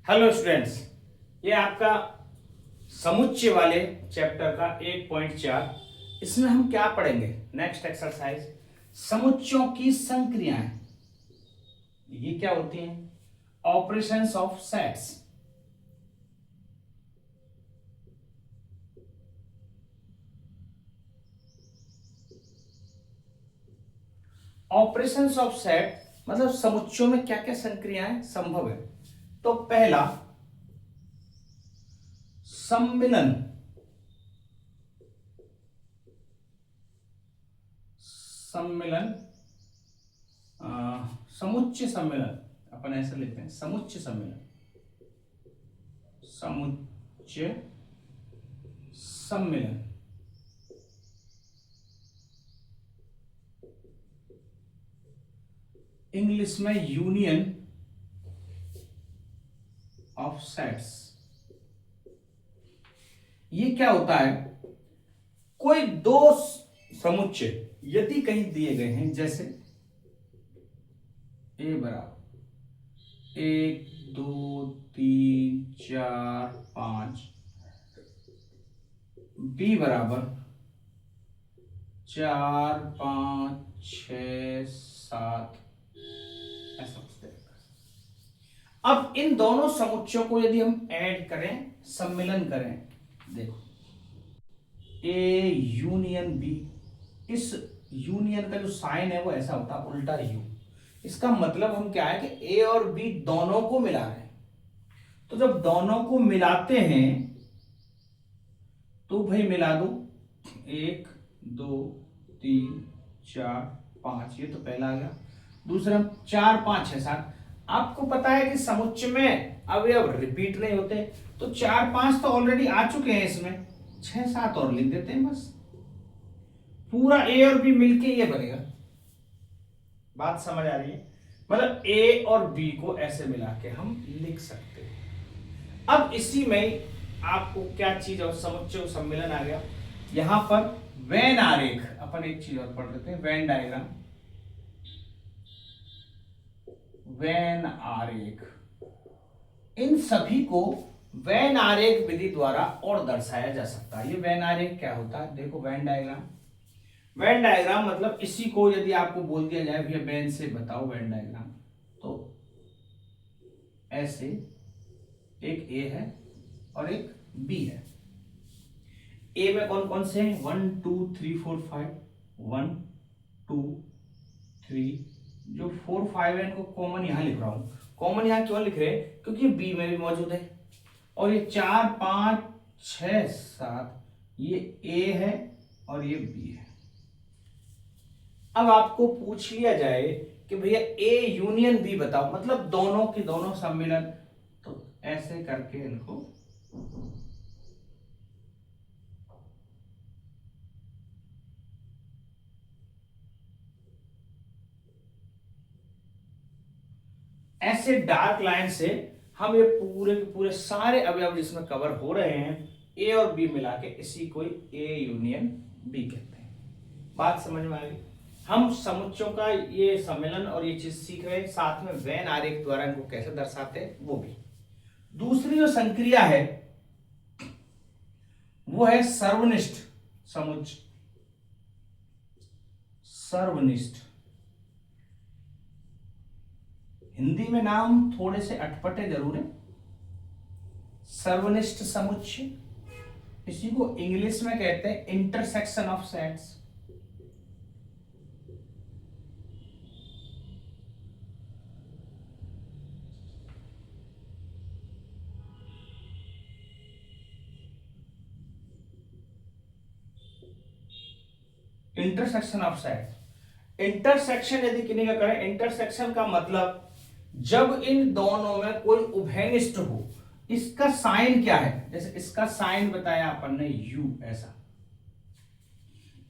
Hello students, ये आपका समुच्चय वाले चैप्टर का 1.4। इसमें हम क्या पढ़ेंगे? नेक्स्ट एक्सरसाइज, समुच्चयों की संक्रियाएं। ये क्या होती हैं? Operations of sets. Operations of set मतलब समुच्चयों में क्या क्या संक्रियाएं संभव है। तो पहला, सम्मिलन। सम्मिलन, समुच्चय सम्मेलन, अपन ऐसा लिखते हैं, समुच्चय सम्मेलन। समुच्चय सम्मेलन। इंग्लिश में यूनियन ऑफ सेट्स। ये क्या होता है? कोई दो समुच्चय यदि कहीं दिए गए हैं, जैसे ए बराबर 1 2 3 4 5, बी बराबर 4 5 6 7, ऐसा कुछ देगा। अब इन दोनों समुच्चयों को यदि हम ऐड करें, सम्मिलन करें, देखो ए यूनियन बी, इस यूनियन का जो साइन है वो ऐसा होता है उल्टा यू। इसका मतलब हम क्या है कि ए और बी दोनों को मिला रहे हैं। तो जब दोनों को मिलाते हैं तो भाई मिला दो, 1 2 3 4 5, ये तो पहला आ गया। दूसरा 4 5 6 7। आपको पता है कि समुच्चय में अवयव रिपीट नहीं होते, तो 4 5 तो ऑलरेडी आ चुके हैं, इसमें 6 7 और लिख देते हैं बस। पूरा ए और बी मिलके ये बनेगा। बात समझ आ रही है? मतलब ए और बी को ऐसे मिला के हम लिख सकते हैं। अब इसी में आपको क्या चीज और समुच्चय सम्मेलन आ गया। यहां पर वेन आरेख, अपन एक चीज और पढ़ लेते हैं, वेन डायग्राम। वेन आरेख, इन सभी को वेन आरेख विधि द्वारा और दर्शाया जा सकता है। ये वेन आरेख क्या होता है? देखो वेन डायग्राम। वेन डायग्राम मतलब इसी को यदि आपको बोल दिया जाए भैया वेन से बताओ वेन डायग्राम, तो ऐसे एक ए है और एक बी है। ए में कौन कौन से हैं? 1 2 3 4 5, 1 2 3, जो 4 5 है इनको कॉमन यहां लिख रहा हूं। कॉमन यहां क्यों लिख रहे हैं? क्योंकि बी में भी मौजूद है। और ये 4 5 6 7, ये ए है और ये बी है। अब आपको पूछ लिया जाए कि भैया ए यूनियन बी बताओ, मतलब दोनों की दोनों सम्मिलन, तो ऐसे करके इनको ऐसे डार्क लाइन से हम ये पूरे के पूरे सारे अवयव जिसमें कवर हो रहे हैं, ए और बी मिला के इसी को ए यूनियन बी कहते हैं। बात समझ में आ गई? हम समुच्चयों का ये सम्मेलन और ये चीज सीख रहे हैं, साथ में वेन आरेख द्वारा इनको कैसे दर्शाते हैं वो भी। दूसरी जो संक्रिया है वो है सर्वनिष्ठ समुच्चय। सर्वनिष्ठ, हिंदी में नाम थोड़े से अटपटे जरूर है। सर्वनिष्ठ समुच्चय, इसी को इंग्लिश में कहते हैं intersection of sets. Intersection of sets. Intersection यदि किन्हीं का करें, इंटरसेक्शन का मतलब जब इन दोनों में कोई उभयनिष्ठ हो। इसका साइन क्या है? जैसे इसका साइन बताया अपन ने यू, ऐसा।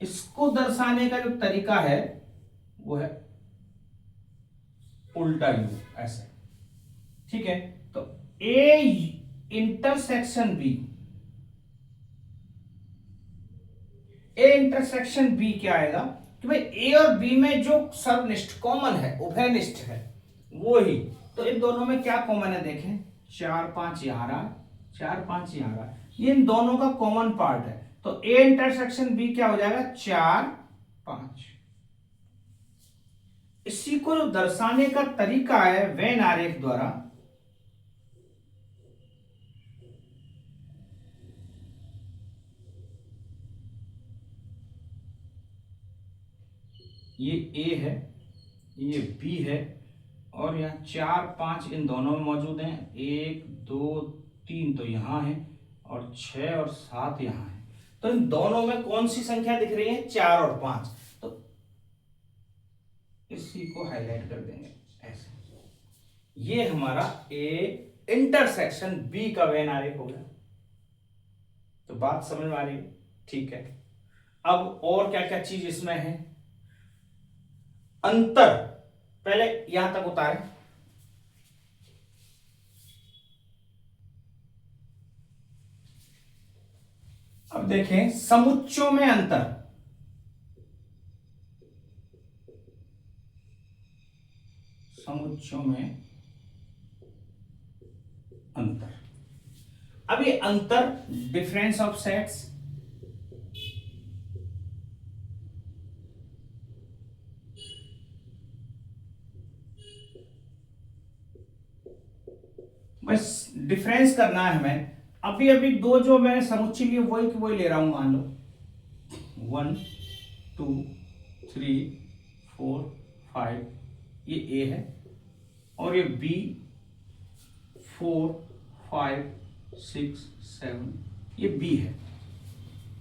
इसको दर्शाने का जो तरीका है वो है उल्टा यू, ऐसे। ठीक है, तो A intersection B, A intersection B क्या आएगा कि भाई ए और बी में जो सर्वनिष्ठ कॉमन है, उभयनिष्ठ है, वो ही। तो इन दोनों में क्या कॉमन है देखें, 4 5 यहाँ रहा, 4 5 यहाँ रहा, ये इन दोनों का कॉमन पार्ट है, तो ए इंटरसेक्शन बी क्या हो जाएगा 4 5। इसी को जो दर्शाने का तरीका है वेन आरेख द्वारा, ये ए है, ये बी है, और यहाँ 4 5 इन दोनों में मौजूद हैं, 1 2 3 तो यहाँ है, और 6 और 7 यहाँ है। तो इन दोनों में कौन सी संख्या दिख रही है 4 और 5, तो इसी को हाईलाइट कर देंगे ऐसे। ये हमारा ए इंटरसेक्शन बी का वेन आरेख हो गया। तो बात समझ में आ रही है? ठीक है। अब और क्या क्या चीज इसमें है, अंतर पहले यहां तक उतारे, अब देखें समुच्चों में अंतर, समुच्चों में अंतर। अब ये अंतर डिफरेंस ऑफ सेट्स, बस डिफरेंस करना है हमें। अभी अभी दो जो मैंने समुच्चय लिए वही की वही ले रहा हूं, मान लो 1 2 3 4 5, ये ए है, और ये बी 4 5 6 7, ये बी है।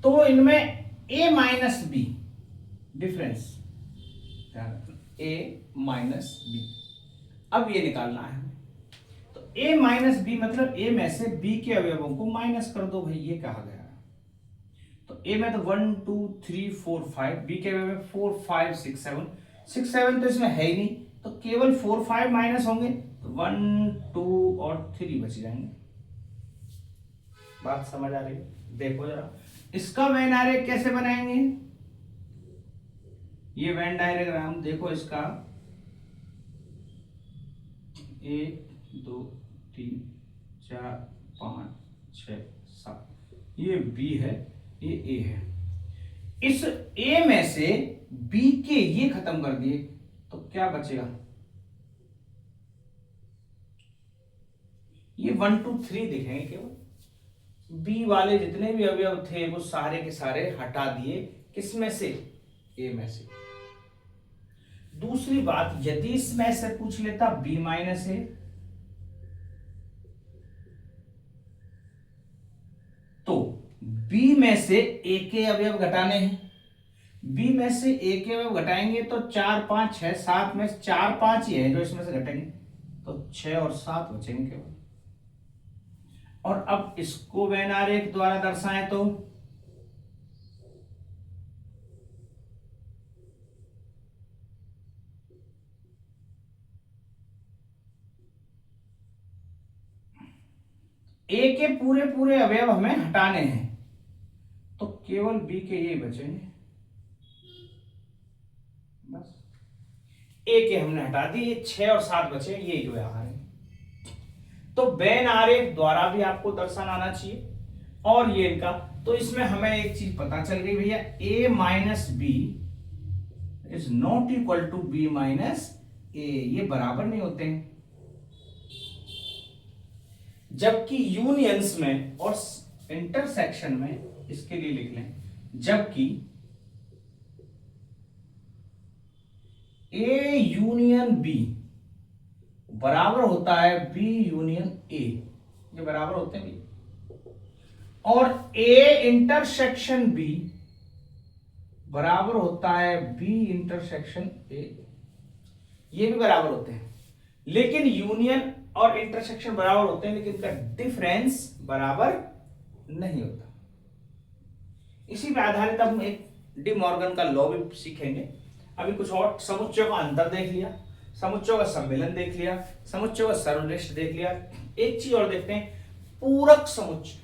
तो इनमें ए माइनस बी डिफरेंस, ए माइनस बी, अब ये निकालना है। तो ए माइनस बी मतलब ए में से बी के अवयवों को माइनस कर दो भाई, ये कहा गया। तो ए में तो 1 2 3 4 5, बी के अवयव 4 5 6 7, 6 7 तो इसमें है ही नहीं, तो केवल 4 5 माइनस होंगे, तो 1 2 और 3 बच जाएंगे। बात समझ आ रही है? देखो जरा इसका वेन आरेख कैसे बनाएंगे, ये वेन डायग्राम देखो इसका, 1 2 3 4 5 6 7, ये बी है, ये ए है। इस ए में से बी के ये खत्म कर दिए तो क्या बचेगा, ये 1 2 3 दिखेंगे केवल, बी वाले जितने भी अवयव थे वो सारे के सारे हटा दिए, किसमें से, ए में से। दूसरी बात, यदि इसमें से पूछ लेता बी माइनस ए, तो बी में से ए के अवयव घटाने हैं, बी में से ए के अवयव घटाएंगे तो 4 5 6 7 में 4 5 ही है जो इसमें से घटेंगे, तो 6 और 7 बचेंगे केवल। और अब इसको वेन आरेख द्वारा दर्शाएं तो ए के पूरे पूरे अवयव हमें हटाने हैं, तो केवल बी के ये बचेंगे, बस ए के हमने हटा दिए, 6 और 7 बचे, ये जो यहां है। तो वेन आरेख द्वारा भी आपको दर्शाना आना चाहिए, और ये इनका, तो इसमें हमें एक चीज पता चल गई भैया, A minus B is not equal to B minus A, ये बराबर नहीं होते हैं। जबकि यूनियंस में और इंटरसेक्शन में इसके लिए लिख लें, जबकि ए यूनियन बी बराबर होता है बी यूनियन ए, ये बराबर होते हैं, और ए इंटरसेक्शन बी बराबर होता है बी इंटरसेक्शन ए, ये भी बराबर होते हैं। लेकिन यूनियन और इंटरसेक्शन बराबर होते हैं, लेकिन इनका डिफरेंस बराबर नहीं होता। इसी पे आधारित हम एक डी मॉर्गन का लॉ भी सीखेंगे। अभी कुछ और समुच्चयों का अंतर देख लिया, समुच्चयों का सम्मेलन देख लिया, समुच्चयों का सर्वश्रेष्ठ देख लिया। एक चीज और देखते हैं, पूरक समुच्चय।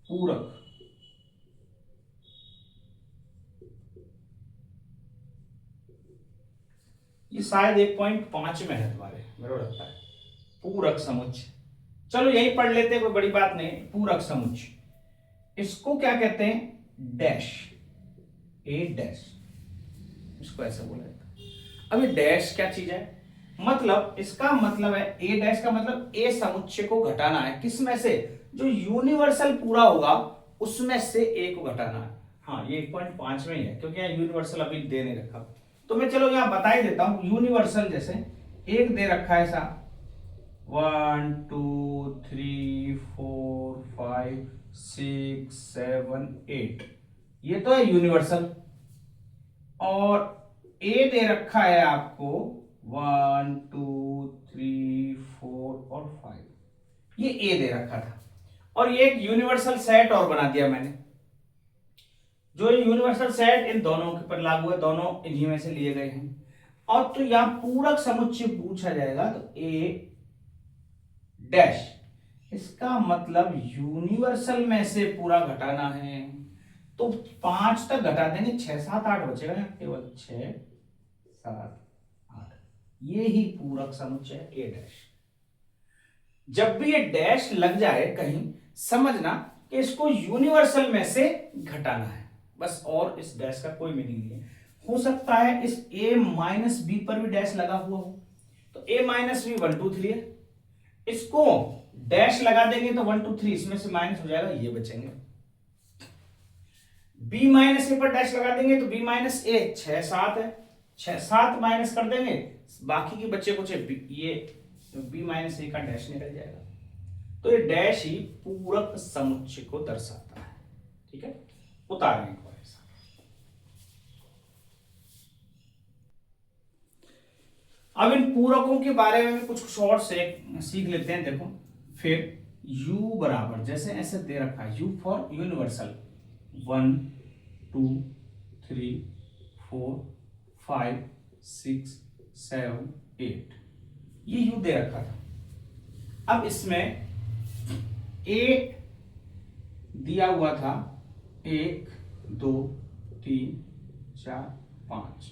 पूरक, ये शायद 1.5 में है तुम्हारे, मेरे को लगता है। पूरक समुच्चय, चलो यही पढ़ लेते हैं, कोई बड़ी बात नहीं। पूरक समुच्चय, इसको क्या कहते हैं? डैश, ए डैश, इसको ऐसे बोला जाता है। अब ये डैश क्या चीज है? मतलब इसका मतलब है, ए डैश का मतलब ए समुच्चय को घटाना है। किस में से? जो यूनिवर्सल पूरा होगा उसमें से ए को घटाना है। हाँ, ये 1.5 में ही है, क्योंकि यहाँ यूनिवर्सल अभी दे नहीं रखा। तो मैं चलो यहाँ बता ही देता हूं। यूनिवर्सल जैसे एक दे रखा है ऐसा 1 2 3 4 5 6 7 8, ये तो है यूनिवर्सल। और ए दे रखा है आपको 1 2 3 4 और 5, ये ए दे रखा था। और ये एक यूनिवर्सल सेट और बना दिया मैंने। जो यूनिवर्सल सेट इन दोनों के पर लागू है, दोनों इन्हीं में से लिए गए हैं। और तो यहां पूरक समुच्चय पूछा जाएगा तो ए डैश, इसका मतलब यूनिवर्सल में से पूरा घटाना है। तो 5 तक घटा देंगे, 6 7 8 बचेगा, केवल 6 7 8, ये ही पूरक समुच्चय है ए डैश। जब भी ये डैश लग जाए कहीं, समझना कि इसको यूनिवर्सल में से घटाना है बस, और इस डैश का कोई मीनिंग नहीं है। हो सकता है इस a माइनस बी पर भी डैश लगा हुआ हो, तो a माइनस बी 1 2 3 है, इसको डैश लगा देंगे तो 1 2 3 इसमें से माइनस हो जाएगा, ये बचेंगे। b माइनस ए पर डैश लगा देंगे तो b माइनस ए 6 7 है, 6 7 माइनस कर देंगे, बाकी के बच्चे कुछ ये b माइनस ए का डैश निकल जाएगा। तो ये डैश ही पूरक समुच्चय को दर्शाता है। ठीक है, उतारने को ऐसा। अब इन पूरकों के बारे में कुछ शॉर्ट से सीख लेते हैं। देखो, फिर u बराबर, जैसे ऐसे दे रखा है, u फॉर यूनिवर्सल 1 2 3 4 5 6 7 8, ये u दे रखा था। अब इसमें a दिया हुआ था 1 2 3 4 5,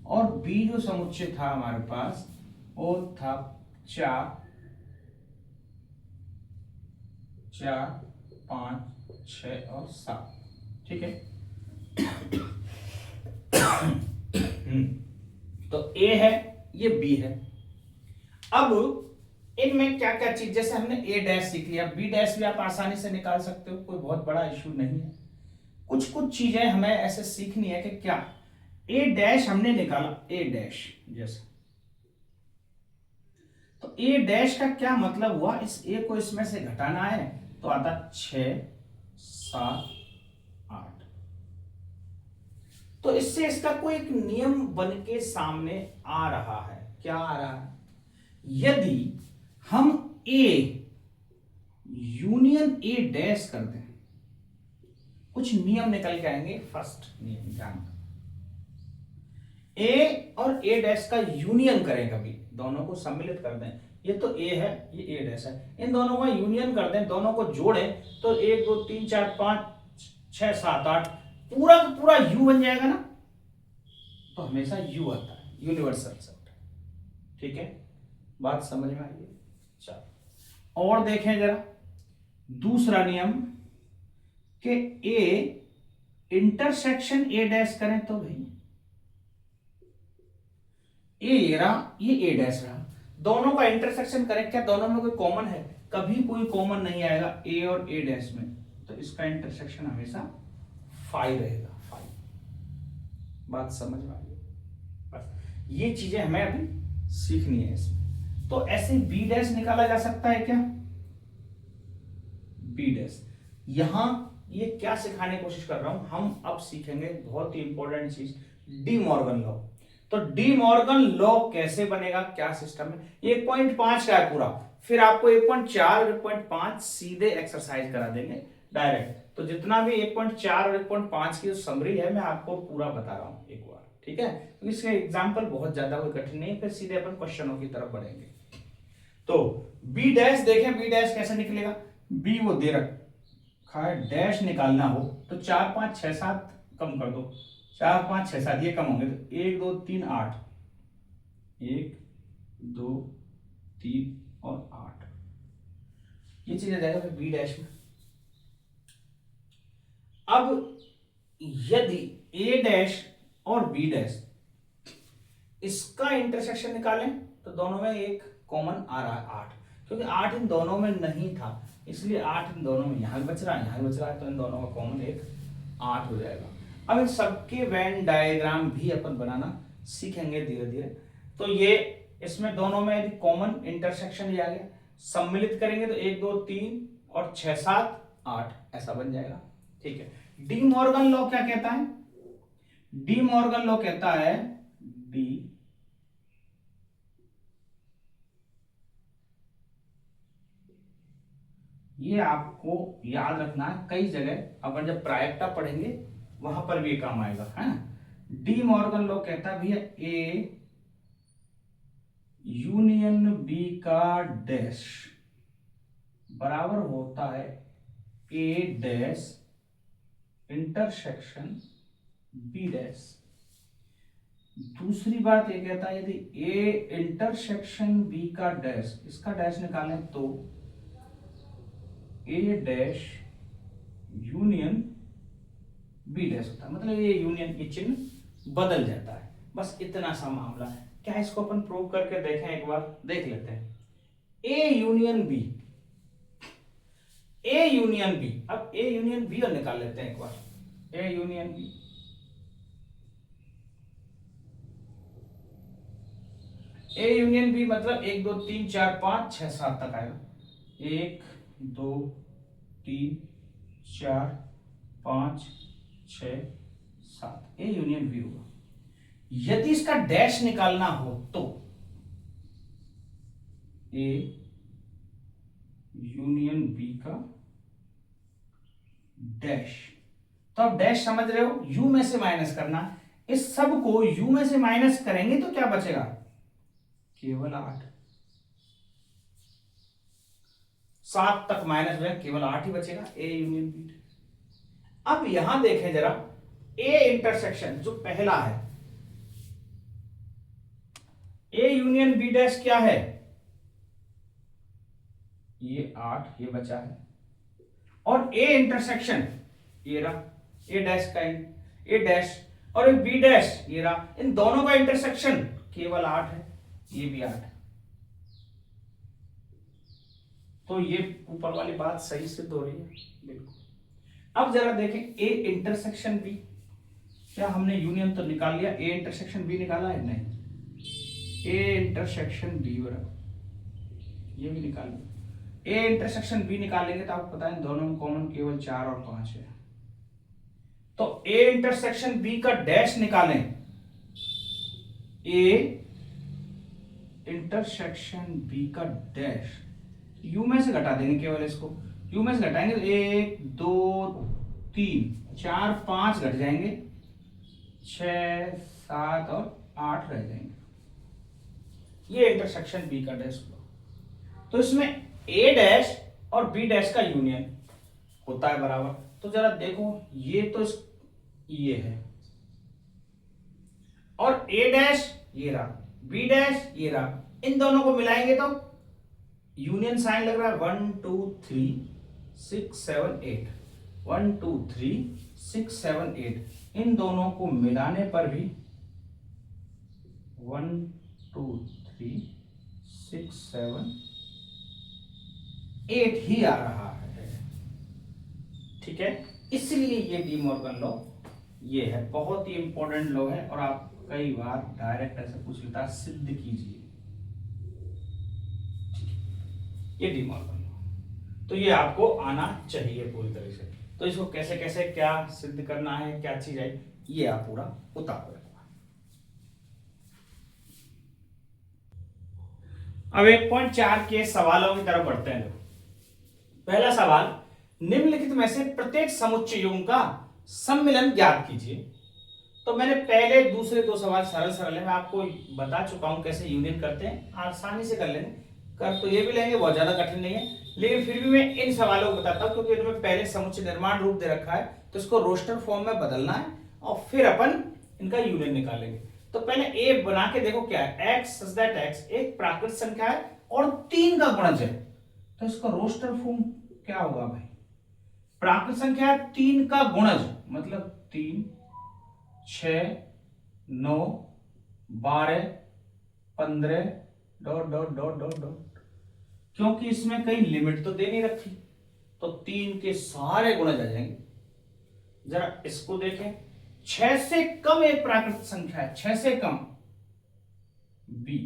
और b जो समुच्चय था हमारे पास वो था 4 4 5 6 और 7। ठीक है, तो a है, ये b है। अब इनमें क्या क्या चीज, जैसे हमने a डैश सीख लिया, b डैश भी आप आसानी से निकाल सकते हो, कोई बहुत बड़ा इश्यू नहीं है। कुछ कुछ चीजें हमें ऐसे सीखनी है कि क्या a डैश हमने निकाला, a डैश जैसे, तो a डैश का क्या मतलब हुआ, इस a को इसमें से घटाना है तो आता 6 7 8। तो इससे इसका कोई एक नियम बन के सामने आ रहा है। क्या आ रहा है? यदि हम a यूनियन a डैश कर दें, कुछ नियम निकल के आएंगे। फर्स्ट नियम ध्यान, a और a डैश का यूनियन करें, कभी दोनों को सम्मिलित कर दें, ये तो a है, ये a डैश है, इन दोनों का यूनियन कर दें, दोनों को जोड़ें तो 1 2 3 4 5 6 7 8 पूरा का पूरा u बन जाएगा ना। तो हमेशा u आता है, यूनिवर्सल सेट। ठीक है, बात समझ में आई है? चलो और देखें जरा दूसरा नियम कि a इंटरसेक्शन a डैश करें तो भाई ये रहा, ये a डैश रहा, दोनों का इंटरसेक्शन करें, क्या दोनों में कोई कॉमन है? कभी कोई कॉमन नहीं आएगा a और a डैश में, तो इसका इंटरसेक्शन हमेशा 5 रहेगा, 5। बात समझ में आई? बस ये चीजें हमें अभी सीखनी है इसमें। तो ऐसे b डैश निकाला जा सकता है क्या? b डैश, यहां ये क्या सिखाने की कोशिश कर रहा हूं, हम अब सीखेंगे बहुत ही इंपॉर्टेंट चीज, डी मॉर्गन लॉ। तो डी मॉर्गन लॉ कैसे बनेगा, क्या सिस्टम है? 1.5 का है पूरा, फिर आपको 1.4 और 1.5 सीधे एक्सरसाइज करा देंगे डायरेक्ट। तो जितना भी 1.4 और 1.5 की जो समरी है मैं आपको पूरा बता रहा हूं एक बार, ठीक है? तो इसके एग्जाम्पल बहुत ज्यादा कोई कठिन नहीं, फिर सीधे अपन क्वेश्चनों की तरफ बढ़ेंगे। तो बी डैश देखें, बी डैश कैसे निकलेगा? बी वो दे रखा है, डैश निकालना हो तो 4 5 6 7 कम कर दो, 4 5 6 7 ये कम होंगे, तो 1 2 3 8, 1 2 3 और 8, ये चीज आ जाएगा फिर बी डैश में। अब यदि ए डैश और बी डैश इसका इंटरसेक्शन निकालें तो दोनों में एक कॉमन आ रहा है 8, क्योंकि 8 इन दोनों में नहीं था, इसलिए 8 इन दोनों में यहां बच रहा है, यहां बच रहा है, तो इन दोनों का कॉमन एक 8 हो जाएगा। अब इन सबके वेन डायग्राम भी अपन बनाना सीखेंगे धीरे धीरे। तो ये इसमें दोनों में यदि कॉमन इंटरसेक्शन लिया गया, सम्मिलित करेंगे तो 1 2 3 और 6 7 8 ऐसा बन जाएगा। ठीक है, डी मॉर्गन लॉ क्या कहता है? डी मॉर्गन लॉ कहता है डी ये आपको याद रखना है, कई जगह अपन जब प्रायिकता पढ़ेंगे वहां पर भी काम आएगा, है ना। डी मॉर्गन लॉ कहता है भैया ए यूनियन बी का डैश बराबर होता है ए डैश इंटरसेक्शन बी डैश। दूसरी बात ये कहता है यदि ए इंटरसेक्शन बी का डैश, इसका डैश निकालें तो ए डैश यूनियन बी डैश होता है, मतलब ये यूनियन की चिन्ह बदल जाता है। बस इतना सा मामला है। क्या इसको अपन प्रूव करके देखें, एक बार देख लेते हैं। A union B, A union B, अब ए यूनियन बी और निकाल लेते हैं एक बार। A union B, A union B मतलब 1 2 3 4 5 6 7 तक आएगा। 1 2 3 4 5 6 7, ए यूनियन बी होगा। यदि इसका डैश निकालना हो तो ए यूनियन बी का डैश, तो आप डैश समझ रहे हो, यू में से माइनस करना। इस सब को यू में से माइनस करेंगे तो क्या बचेगा? केवल 8, 7 तक माइनस में केवल 8 ही बचेगा, ए यूनियन बी। अब यहां देखें जरा, ए इंटरसेक्शन जो पहला है, ए यूनियन बी डैश क्या है? ये 8 ये बचा है, और ए इंटरसेक्शन ये रहा, ए डैश का ए डैश और एक बी डैश ये रहा, इन दोनों का इंटरसेक्शन केवल 8 है, ये भी 8 है। तो ये ऊपर वाली बात सही सिद्ध हो रही है, बिल्कुल। अब जरा देखें ए इंटरसेक्शन बी, क्या हमने यूनियन तो निकाल लिया, ए इंटरसेक्शन बी निकाला है? नहीं, ए इंटरसेक्शन बी बराबर ये भी निकाल लिया। ए इंटरसेक्शन बी निकालेंगे तो आपको पता है दोनों में कॉमन केवल 4 और 5 है। तो ए इंटरसेक्शन बी का डैश निकालें, ए इंटरसेक्शन बी का डैश यू में से घटा देंगे, केवल इसको यू में से घटाएंगे तो 1 2 3 4 5 घट जाएंगे, 6 7 और 8 रह जाएंगे। ये इंटरसेक्शन बी का डैश हुआ। तो इसमें ए डैश और बी डैश का यूनियन होता है बराबर। तो जरा देखो, ये तो ये है, और ए डैश ये रहा, बी डैश ये रहा, इन दोनों को मिलाएंगे तो यूनियन साइन लग रहा है 1 2 3 6 7 8, 1 2 3 6 7 8, इन दोनों को मिलाने पर भी 1 2 3 6 7 8 ही आ रहा है। ठीक है, इसलिए ये डी मॉर्गन लॉ ये है, बहुत ही इंपॉर्टेंट लॉ है, और आप कई बार डायरेक्ट ऐसे पूछ लेता है, सिद्ध कीजिए, ये डी मॉर्गन लॉ। तो ये आपको आना चाहिए पूरी तरह से। तो इसको कैसे कैसे क्या सिद्ध करना है, क्या चीज है, ये आप पूरा उतार रखो। अब 1.4 के सवालों की तरफ बढ़ते हैं। पहला सवाल, निम्नलिखित में से प्रत्येक समुच्चयों का सम्मिलन ज्ञात कीजिए। तो मैंने पहले दूसरे 2 सवाल सरल सरल है, मैं आपको बता चुका हूं कैसे यूनियन करते हैं, आसानी से कर लेंगे, कर तो ये भी लेंगे, बहुत ज्यादा कठिन नहीं है, लेकिन फिर भी मैं इन सवालों को बताता हूं क्योंकि इनमें पहले समुच्चय निर्माण रूप दे रखा है, तो इसको रोस्टर फॉर्म में बदलना है और फिर अपन इनका यूनियन निकालेंगे। तो पहले ए बना के देखो क्या है, x सच दैट x एक प्राकृत संख्या है और 3 का गुणज है, तो इसका रोस्टर फॉर्म क्या होगा भाई? प्राकृत संख्या है 3 का गुणज, मतलब 3 6 9 12 15 dot dot dot dot dot, क्योंकि इसमें कहीं लिमिट तो दे नहीं रखी, तो 3 के सारे गुणज आ जाएंगे। जरा इसको देखें, 6 से कम एक प्राकृत संख्या है, 6 से कम b,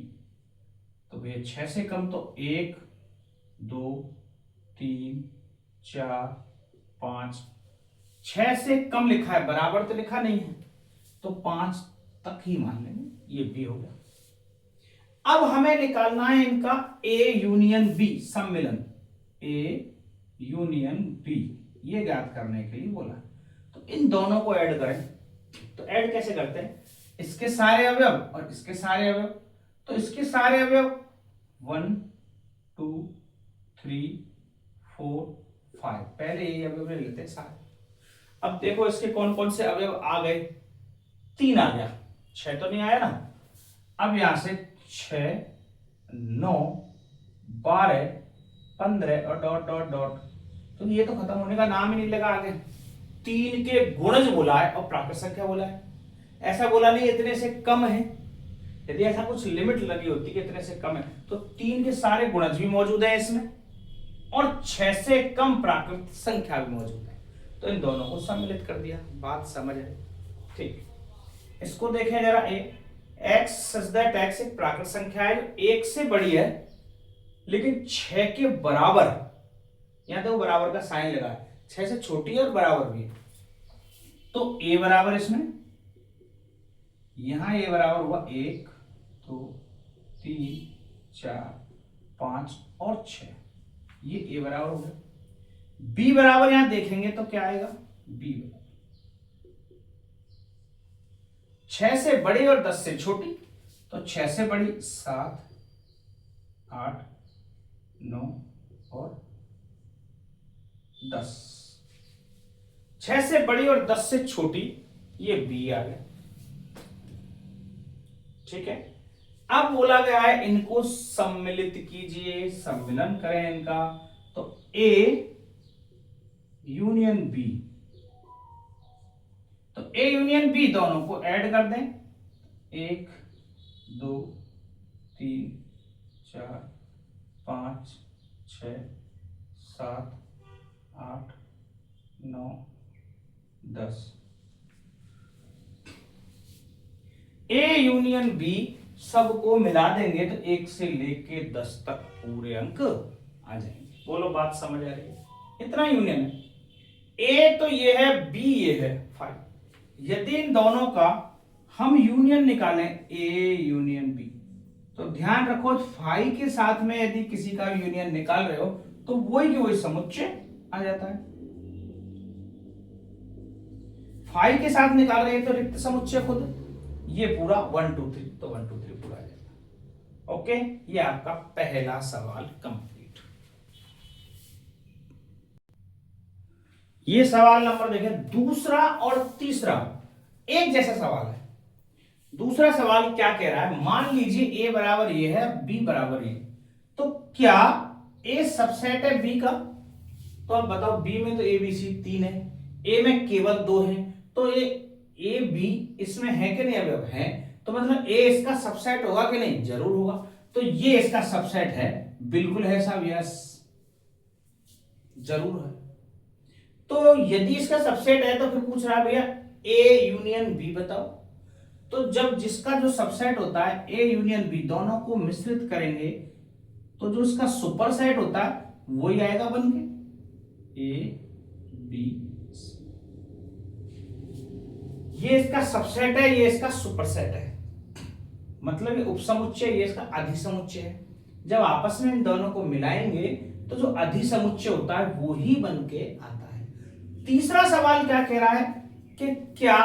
तो भैया 6 से कम तो 1 2 3 4 5, 6 से कम लिखा है, बराबर तो लिखा नहीं है, तो 5 तक ही मान लेंगे, ये b हो गया। अब हमें निकालना है इनका a यूनियन b सम्मिलन, a यूनियन b, ये ज्ञात करने के लिए बोला। तो इन दोनों को ऐड करें, तो ऐड कैसे करते हैं? इसके सारे अवयव और इसके सारे अवयव, तो इसके सारे अवयव 1 2 3 4 5, पहले ये अवयव ले लेते हैं सारे। अब देखो इसके कौन कौन से अवयव आ गए, 3 आ गया, 6 तो नहीं आया ना। अब यहां से 6 9 12 15 और डॉट डॉट डॉट, तो ये तो खत्म होने का नाम ही नहीं लगा। आगे 3 के गुणज बोला है और प्राकृत संख्या बोला है, ऐसा बोला नहीं इतने से कम है। यदि ऐसा कुछ लिमिट लगी होती कि इतने से कम है, तो 3 के सारे गुणज भी मौजूद है इसमें और 6 से कम प्राकृत संख्या भी मौजूद है, तो इन दोनों को सम्मिलित कर दिया। बात समझ है? ठीक, इसको देखें जरा, x सच दैट x एक प्राकृत संख्या है जो 1 से बड़ी है लेकिन 6 के बराबर, यहां देखो बराबर का साइन लगा है, 6 से छोटी है और बराबर भी है, तो a बराबर इसमें, यहां a बराबर हुआ 1 2 3 4 5 और 6, ये a बराबर हो गया। b बराबर यहां देखेंगे तो क्या आएगा, b बराबर 6 से बड़ी और 10 से छोटी, तो 6 से बड़ी 7 8 9 और 10, 6 से बड़ी और 10 से छोटी, ये b आ गया। ठीक है, अब बोला गया है इनको सम्मिलित कीजिए, सम्मिलन करें इनका, तो a यूनियन b, तो a यूनियन b दोनों को ऐड कर दें, 1 2 3 4 5 6 7 8 9 10, a यूनियन b सबको मिला देंगे तो 1 से लेके 10 तक पूरे अंक आ जाएंगे। बोलो बात समझ आ रही है? इतना यूनियन है, a तो ये है, b ये है, 5। यदि इन दोनों का हम यूनियन निकालें a यूनियन b, तो ध्यान रखो 5 के साथ में यदि किसी का यूनियन निकाल रहे हो तो वही के वही समुच्चय आ जाता है। 5 के साथ निकाल रहे हैं तो रिक्त समुच्चय खुद, ये पूरा 1 2 3, तो 1 2 3 पूरा आ जाएगा। ओके, ये आपका पहला सवाल कंप्लीट। ये सवाल नंबर देखें, दूसरा और तीसरा एक जैसा सवाल है। दूसरा सवाल क्या कह रहा है, मान लीजिए a बराबर ये है, b बराबर ये, तो क्या a सबसेट है b का? तो अब बताओ, b में तो a b c 3 है, a में केवल 2 है, तो ये a b इसमें है कि नहीं अवयव है, तो मतलब a इसका सबसेट होगा कि नहीं? जरूर होगा, तो ये इसका सबसेट है, बिल्कुल है साहब, यस जरूर है। तो यदि इसका सबसेट है तो फिर पूछ रहा है भैया a यूनियन b बताओ, तो जब जिसका जो सबसेट होता है a यूनियन b दोनों को मिश्रित करेंगे तो जो इसका सुपर सेट होता है वही आएगा बन के a b, ये इसका सबसेट है, ये इसका सुपर सेट है, मतलब ये उपसमुच्चय, ये इसका अधिसमुच्चय है। जब आपस में इन दोनों को मिलाएंगे तो जो अधिसमुच्चय होता है वो ही बन के आता है। तीसरा सवाल क्या कह रहा है कि क्या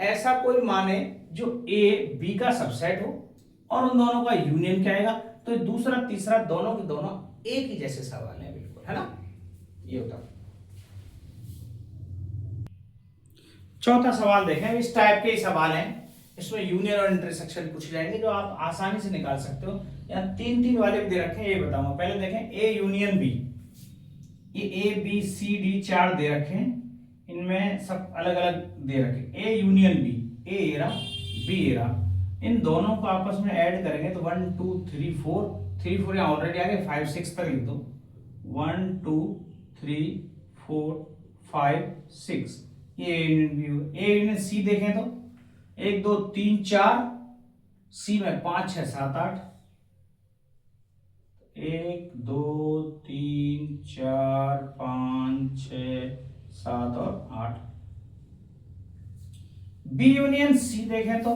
ऐसा कोई माने जो a b का सबसेट हो और उन दोनों का यूनियन क्या आएगा, तो दूसरा तीसरा दोनों के दोनों एक ही जैसे सवाल है, बिल्कुल है ना, ये होता है। चौथा सवाल देखें, इस टाइप के सवाल हैं, इसमें यूनियन और इंटरसेक्शन पूछ जाएंगे जो आप आसानी से निकाल सकते हो। यहाँ तीन तीन वाले भी दे रखे हैं, ये बताऊंगा। पहले देखें ए यूनियन बी, ये ए बी सी डी चार दे रखे हैं, इनमें सब अलग अलग दे रखे। A union B, A area B area, इन दोनों को आपस में ऐड करेंगे तो 1 2 3 4, 3 4 यहाँ ऑलरेडी आ गए, 5 6 तक लिख दो। 1 2 3 4 5 6, ये ए यूनियन बी हो। ए यूनियन सी देखें तो 1 2 3 4, सी में 5 6 7 8, 1 2 3 4 5 6 7 और 8। बी यूनियन सी देखें तो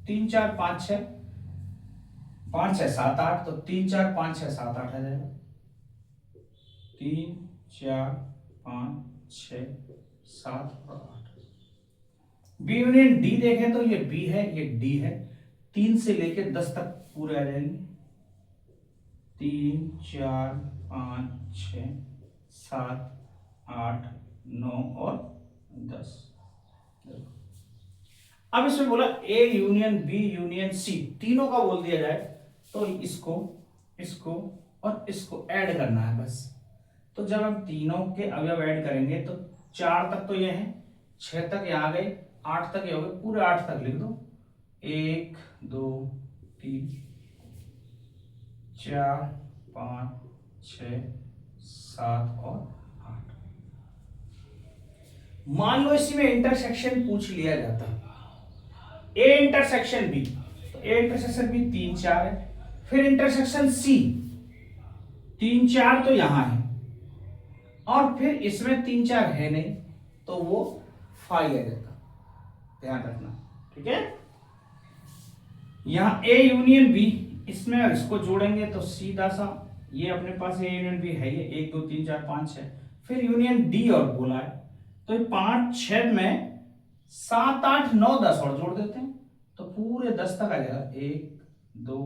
3 4 5 6, 5 6 7 8, तो 3 4 5 6 7 8 आ जाएगा। 3 4 5 6 7 और 8। बी यूनियन डी देखें तो ये बी है, ये डी है, 3 से लेकर 10 तक पूरे आ जाएंगे। 3 4 5 6 7 8 9 और 10। अब इसमें बोला A union B union C, तीनों का बोल दिया जाए तो इसको इसको और इसको ऐड करना है बस। तो जब हम तीनों के अवयव ऐड करेंगे तो 4 तक तो ये हैं, 6 तक ये आ गए, 8 तक ये हो गए, पूरे 8 तक लिख दो। 1 2 3 4 5 6 7 और 8। मान लो इसी में इंटरसेक्शन पूछ लिया जाता, ए इंटरसेक्शन बी, तो ए इंटरसेक्शन बी 3 4 है। फिर इंटरसेक्शन सी 3 4 तो यहां है, और फिर इसमें 3 4 है नहीं, तो वो 5 आ जाता, ध्यान रखना, ठीक है। यहां ए यूनियन बी, इसमें इसको जोड़ेंगे तो सीधा सा ये अपने पास ए यूनियन बी है, ये 1 2 3 4 5 6, फिर यूनियन डी और बोला है, तो 5 6 में 7 8 9 10 और जोड़ देते हैं तो पूरे 10 तक आ जाएगा। 1 2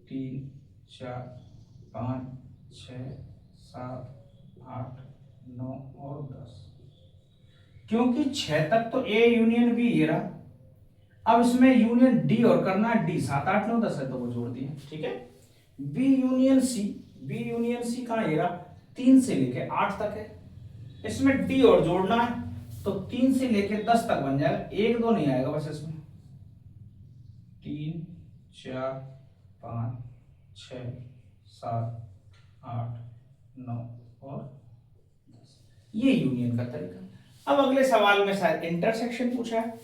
3 4 5 6 7 8 9 और 10, क्योंकि 6 तक तो ए यूनियन बी ये रहा, अब इसमें यूनियन डी और करना है, डी 7 8 9 10 है तो वो जोड़ दिए, ठीक है। B union C, B union C कहां ये रहा, 3 से लेके 8 तक है, इसमें डी और जोड़ना है तो 3 से लेके 10 तक बन जाएगा, 1 2 नहीं आएगा बस इसमें। 3 4 5 6 7 8 9 और 10, ये यूनियन का तरीका। अब अगले सवाल में शायद इंटरसेक्शन पूछा है,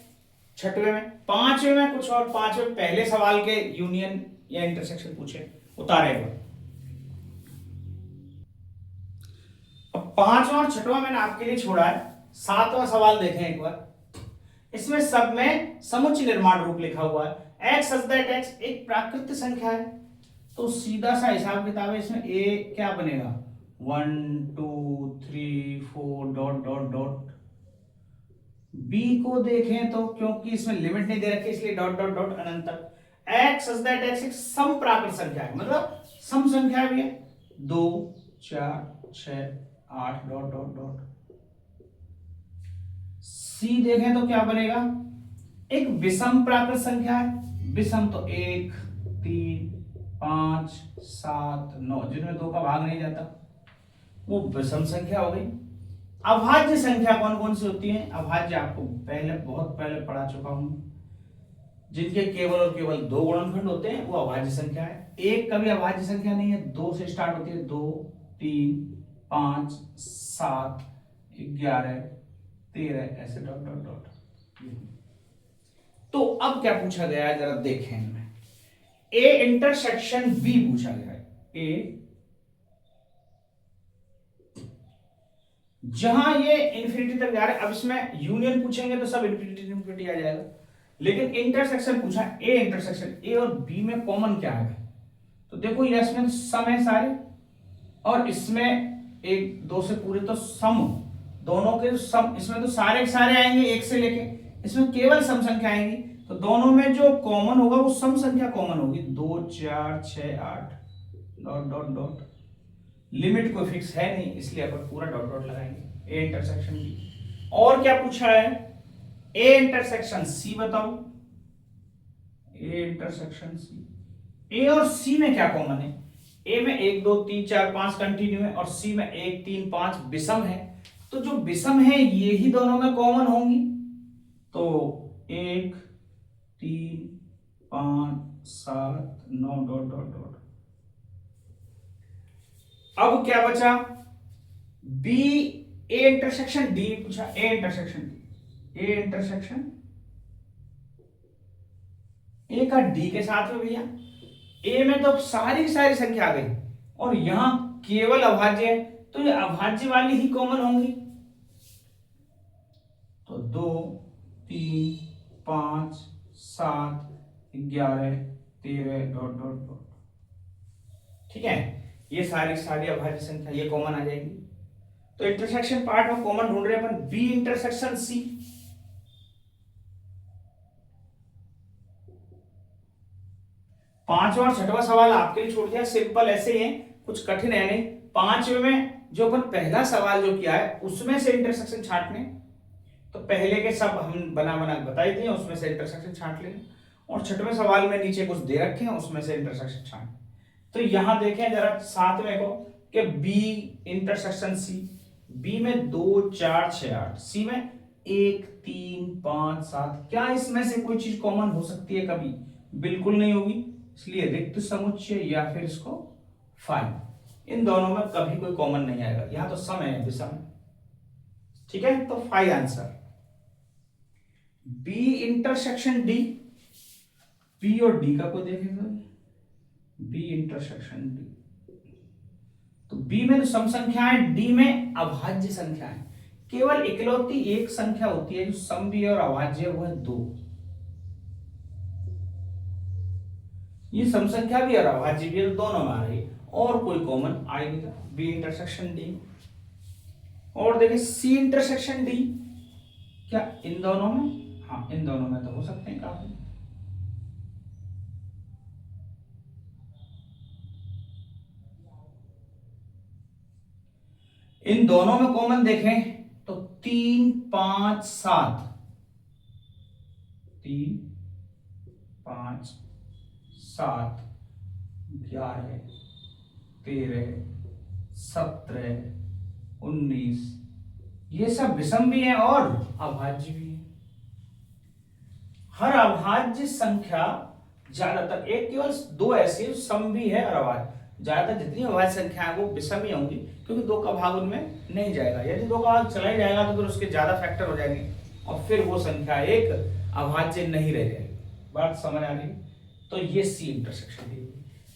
छठवें में, पांचवें में कुछ और, पांचवें पहले सवाल के यूनियन या इंटरसेक्शन पूछे, उतारेगा। अब पांचवा और छठवां मैंने आपके लिए छोड़ा है, सातवां सवाल देखें एक बार। इसमें सब में समुच्चय निर्माण रूप लिखा हुआ है, x such that x एक प्राकृत संख्या है, तो सीधा सा हिसाब किताब है, इसमें a क्या बनेगा, 1 2 3 4 डॉट डॉट डॉट। b को देखें तो क्योंकि इसमें लिमिट नहीं दे रखी इसलिए डॉट डॉट डॉट अनंत तक। x such that x एक सम प्राकृत संख्या है, मतलब सम संख्या भी है, 2 4 6 8 डॉट डॉट डॉट। C देखें तो क्या बनेगा, एक विषम प्राकृत संख्या है, विषम तो 1 3 5 7 9, जिनमें 2 का भाग नहीं जाता, वो विषम संख्या हो गई। अभाज्य संख्या कौन कौन सी होती है, अभाज्य आपको पहले बहुत पहले पढ़ा चुका हूं, जिनके केवल और केवल 2 गुणनखंड होते हैं वो अभाज्य संख्या है। एक कभी अभाज्य संख्या नहीं है, 2 से स्टार्ट होती है, 2 3 5 7 11 13 ऐसे डॉट डॉट डॉट। तो अब क्या पूछा गया है जरा देखें, इनमें ए इंटरसेक्शन बी पूछा गया है। ए जहां ये इंफिनिटी तक जा रहा है, अब इसमें यूनियन पूछेंगे तो सब इंफिनिटी आ जाएगा, लेकिन इंटरसेक्शन पूछा, ए इंटरसेक्शन, ए और बी में कॉमन क्या है, तो देखो ये इसमें सम है सारे, और इसमें 1 2 से पूरे तो सम, दोनों के सम, इसमें तो सारे सारे आएंगे 1 से लेके, इसमें केवल सम संख्या आएंगी, तो दोनों में जो कॉमन होगा वो सम संख्या कॉमन होगी, 2 4 6 8 डॉट डॉट डॉट। लिमिट कोई फिक्स है नहीं इसलिए अपन पूरा डॉट डॉट लगाएंगे। A intersection B. और क्या पूछा है, ए इंटरसेक्शन सी बताओ, ए इंटरसेक्शन सी। ए और सी में क्या कॉमन है? ए में 1 2 3 4 5 कंटिन्यू है और सी में 1 3 5 विषम है। तो जो विषम है ये ही दोनों में कॉमन होंगी। तो 1 3 5 7 9 डॉट डॉट डॉट। अब क्या बचा? बी ए इंटरसेक्शन डी पूछा, A intersection D, A intersection A का डी के साथ में भैया ए में तो सारी की सारी संख्या आ गई और यहां केवल अभाज्य है, तो ये अभाज्य वाली ही कॉमन होंगी। तो 2 3 5 7 11 13 डॉट डॉट डॉट। ठीक है, ये सारी सारी अभाज्य संख्या ये कॉमन आ जाएगी। तो इंटरसेक्शन पार्ट में कॉमन ढूंढ रहे हैं अपन, बी इंटरसेक्शन सी। पांचवा और छठवां सवाल आपके लिए छोड़ दिया, सिंपल ऐसे ही है, कुछ कठिन है नहीं। पांचवे में जो अपन पहला सवाल जो किया है उसमें से इंटरसेक्शन छांटने, तो पहले के सब हम बना बना बताई दिए, उसमें से इंटरसेक्शन छांट लेंगे। और छठवें सवाल में नीचे कुछ दे रखे हैं उसमें से इंटरसेक्शन छांट। तो यहां देखें जरा सातवें को कि बी इंटरसेक्शन सी, बी में 2 4 6 8, सी में 1 3 5 7। क्या इसमें से कोई चीज कॉमन हो सकती है? कभी बिल्कुल नहीं होगी, इसलिए रिक्त समुच्चय या फिर इसको फाइव, इन दोनों में कभी कोई कॉमन नहीं आएगा। यहां तो सम है विषम। ठीक है, तो five answer B intersection D. B और डी का कोई देखेगा, बी इंटरसेक्शन डी। तो बी में तो सम संख्याएं, डी में अभाज्य संख्याएं। केवल इकलौती एक संख्या होती है जो सम भी है और अभाज्य है, वो है 2। ये सम संख्या भी और अभाज्य भी है, दोनों में आ रही है और कोई कॉमन आ ही नहीं। B intersection D. और देखिए सी इंटरसेक्शन डी, क्या इन दोनों में? हाँ, इन दोनों में तो हो सकते हैं काफी। इन दोनों में कॉमन देखें तो 3 5 7, 3 5 7 11 13 17 19, ये सब विषम भी है और अभाज्य भी है। हर अभाज्य संख्या ज्यादातर, एक केवल 2 ऐसी है सम भी है और अभाज्य, ज्यादातर जितनी अभाज्य संख्या है वो विषम ही होंगी, क्योंकि 2 का भाग उनमें नहीं जाएगा। यदि 2 का भाग चला ही जाएगा तो फिर उसके ज्यादा फैक्टर हो जाएंगे और फिर वो संख्या एक अभाज्य नहीं रह जाएगी। बात समझ आ रही? तो ये सी इंटरसेक्शन डी।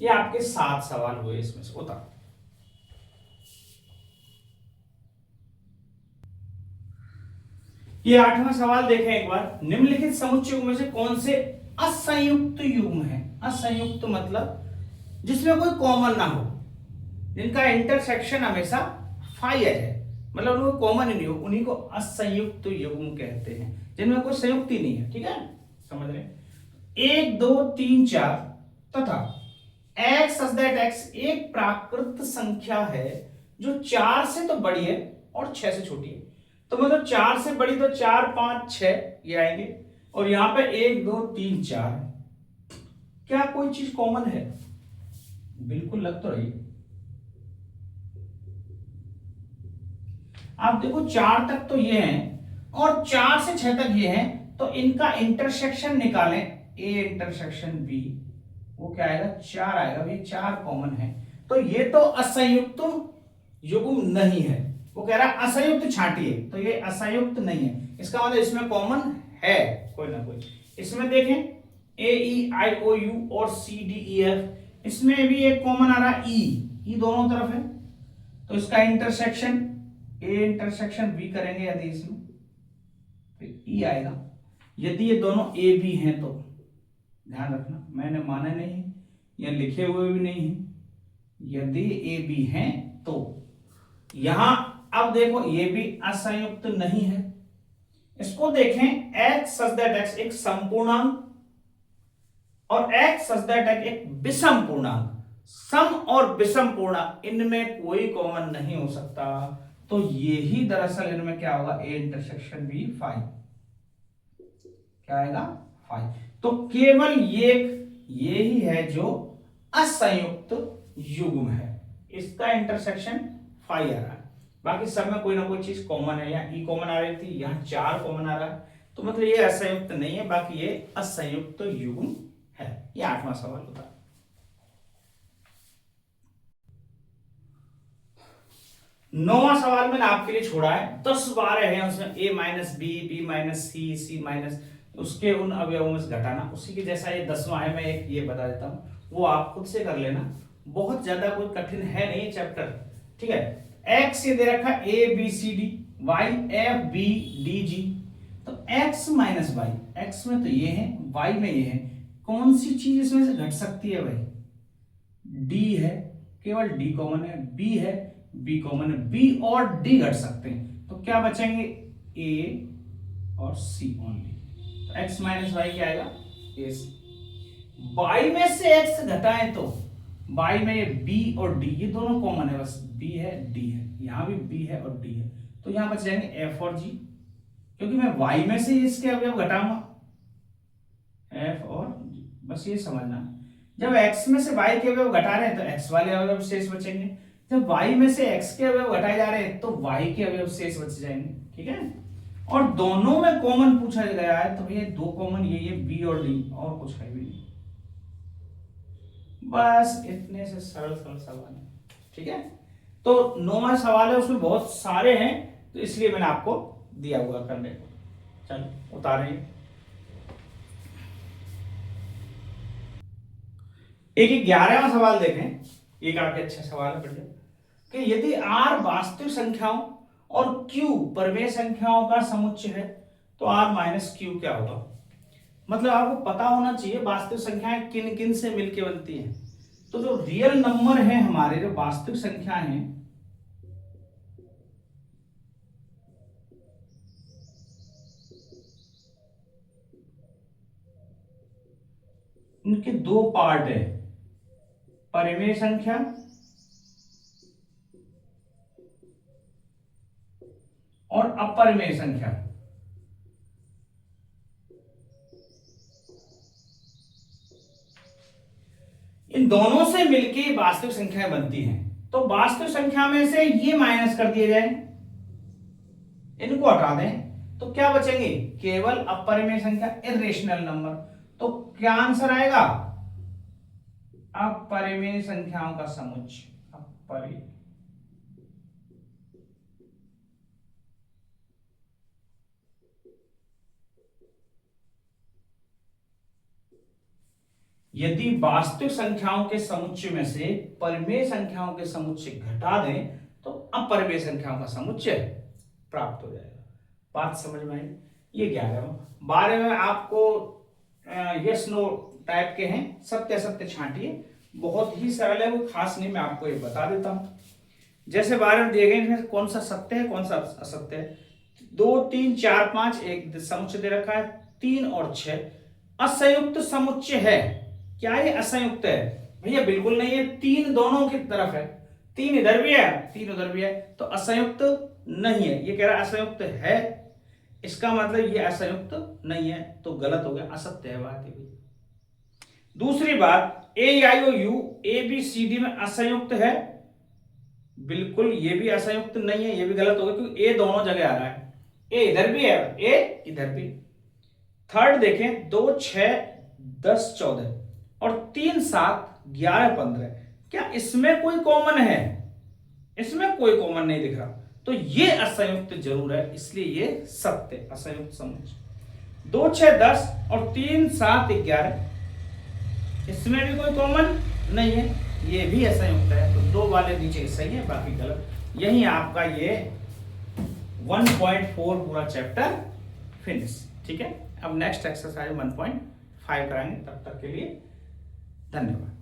ये आपके 7 सवाल हुए, इसमें से उतार। ये 8वां सवाल देखें एक बार, निम्नलिखित समुच्चयों में से कौन से असंयुक्त युग्म है? असंयुक्त मतलब जिसमें कोई कॉमन ना हो, जिनका इंटरसेक्शन हमेशा 5 है, मतलब उनको कॉमन ही नहीं हो, उन्हीं को असंयुक्त युग्म कहते हैं, जिनमें कोई संयुक्त ही नहीं है। ठीक है, समझ रहे? 1 2 3 4 तथा x such that x एक प्राकृत संख्या है जो 4 से तो बड़ी है और 6 से छोटी है। तो मतलब 4 से बड़ी तो 4 5 6 ये आएंगे, और यहां पे 1 2 3 4। क्या कोई चीज कॉमन है? बिल्कुल लग तो रही। आप देखो 4 तक तो ये हैं और 4 से 6 तक ये हैं, तो इनका इंटरसेक्शन निकालें, ए इंटरसेक्शन बी, वो क्या आएगा? 4 आएगा। भाई 4 कॉमन है, तो ये तो असंयुक्त युग्म नहीं है। वो कह रहा है असंयुक्त छांटिए, तो ये असंयुक्त नहीं है, इसका मतलब इसमें कॉमन है कोई ना कोई। इसमें देखें ए ई आई ओ यू और सी डी ई एफ, इसमें भी एक कॉमन आ रहा है ई दोनों तरफ है, तो इसका इंटरसेक्शन ए इंटरसेक्शन बी करेंगे यदि इसमें, तो ई आएगा। यदि ये दोनों ए बी हैं तो ध्यान रखना, मैंने माने नहीं है या लिखे हुए भी नहीं है, यदि ए बी हैं तो। यहां अब देखो ये भी असंयुक्त नहीं है। इसको देखें x such that x एक संपूर्णांक और x such that x एक विषम पूर्णांक। सम और विषम पूर्णांक इनमें कोई कॉमन नहीं हो सकता, तो ये ही दरअसल इनमें क्या होगा? ए इंटरसेक्शन बी 5 क्या आएगा? फाइव। तो केवल ये ही है जो असंयुक्त युग्म है, इसका इंटरसेक्शन 5 आ रहा है। बाकी सब में कोई ना कोई चीज कॉमन है, यहाँ ई कॉमन आ रही थी, यहाँ 4 कॉमन आ रहा है, तो मतलब ये असंयुक्त नहीं है, बाकी ये असंयुक्त युग्म है। ये 8वां सवाल होता है। 9वां सवाल मैंने आपके लिए छोड़ा है, 10 12 है उसमें a minus B, B minus C, C minus उसके उन अवयवों में से घटाना, उसी के जैसा ये 10वां है। मैं एक ये बता देता हूं, वो आप खुद से कर लेना, बहुत ज्यादा कोई कठिन है नहीं चैप्टर, ठीक है। x ये दे रखा a b c d, y f b d g, तो x माइनस वाई, x में तो ये है, y में ये है, कौन सी चीज इसमें से घट सकती है भाई? d है, केवल d कॉमन है, b है, b कॉमन है, b और d घट सकते हैं, तो क्या बचेंगे? a और c ओनली। तो x माइनस वाई क्या आएगा? a c। y में से x घटाएं तो y में ये b और d ये दोनों कॉमन है, बस b है d है, यहां भी b है और d है, तो यहां बच जाएंगे f और g, क्योंकि मैं y में से इसके अवयव घटाऊंगा, f और g, बस ये समझना। जब x में से y के अवयव घटा रहे हैं तो x वाले अवयव शेष बचेंगे, जब y में से x के अवयव घटाए जा रहे हैं तो y के अवयव शेष बच जाएंगे, ठीक है। और दोनों में कॉमन पूछा गया है, तो ये दो कॉमन ये b और d, और कुछ है भी नहीं, बस इतने से सरल सरल सवाल है, ठीक है। तो 9वां सवाल है, उसमें बहुत सारे हैं, तो इसलिए मैंने आपको दिया हुआ करने को। चलो उतारें। एक 11वां सवाल देखें, ये काफी अच्छा सवाल है बढ़िया, कि यदि r वास्तविक संख्याओं और q परिमेय संख्याओं का समुच्चय है तो r माइनस q क्या होगा? मतलब आपको पता होना चाहिए वास्तविक संख्याएं किन किन से मिलके बनती हैं। तो जो रियल नंबर है हमारे, जो वास्तविक संख्याएं हैं, इनके दो पार्ट है, परिमेय संख्या और अपरिमेय संख्या। इन दोनों से मिलके वास्तविक संख्याएं बनती हैं। तो वास्तविक संख्या में से ये माइनस कर दिए जाए, इनको हटा दें, तो क्या बचेंगे? केवल अपरिमेय संख्या, इरेशनल नंबर। तो क्या आंसर आएगा? अपरिमेय संख्याओं का समुच्चय, अपरिमेय। यदि वास्तविक संख्याओं के समुच्चय में से परिमेय संख्याओं के समुच्चय घटा दें तो अपरिमेय संख्याओं का समुच्चय प्राप्त हो जाएगा। बात समझ में आई? ये 11वां। 12वें में आपको यस नो टाइप के हैं, सत्य असत्य छांटिए, बहुत ही सरल है, वो खास नहीं, मैं आपको ये बता देता हूं। जैसे 12 में दिए गए इनमें कौन सा सत्य है कौन सा असत्य है। 2 3 4 5 एक समुच्चय दे रखा है, 3 और 6 असंयुक्त समुच्चय है। क्या ये असंयुक्त है? भैया बिल्कुल नहीं है, 3 दोनों की तरफ है, 3 इधर भी है 3 उधर भी है, तो असंयुक्त नहीं है। ये कह रहा है असंयुक्त है, इसका मतलब ये असंयुक्त नहीं है, तो गलत हो गया, असत्य है बात ये। दूसरी बात, A I O U A B C D में असंयुक्त है, बिल्कुल ये भी असंयुक्त नहीं है, ये भी गलत हो गया, क्योंकि ए दोनों जगह आ रहा है, ए इधर भी है ए इधर भी। थर्ड देखें, 2 6 10 14 और 3 7 11 15, क्या इसमें कोई कॉमन है? इसमें कोई कॉमन नहीं दिख रहा, तो ये असंयुक्त जरूर है, इसलिए ये सत्य असंयुक्त समुच्चय। 2 6 10 और 3 7 11, इसमें भी कोई कॉमन नहीं है, ये भी असंयुक्त है, तो 2 वाले नीचे सही है, बाकी गलत। यही आपका ये 1.4 पूरा चैप्टर फिनिश, ठीक है। अब नेक्स्ट एक्सरसाइज 1.5 कराएंगे, तब तक के लिए धन्यवाद।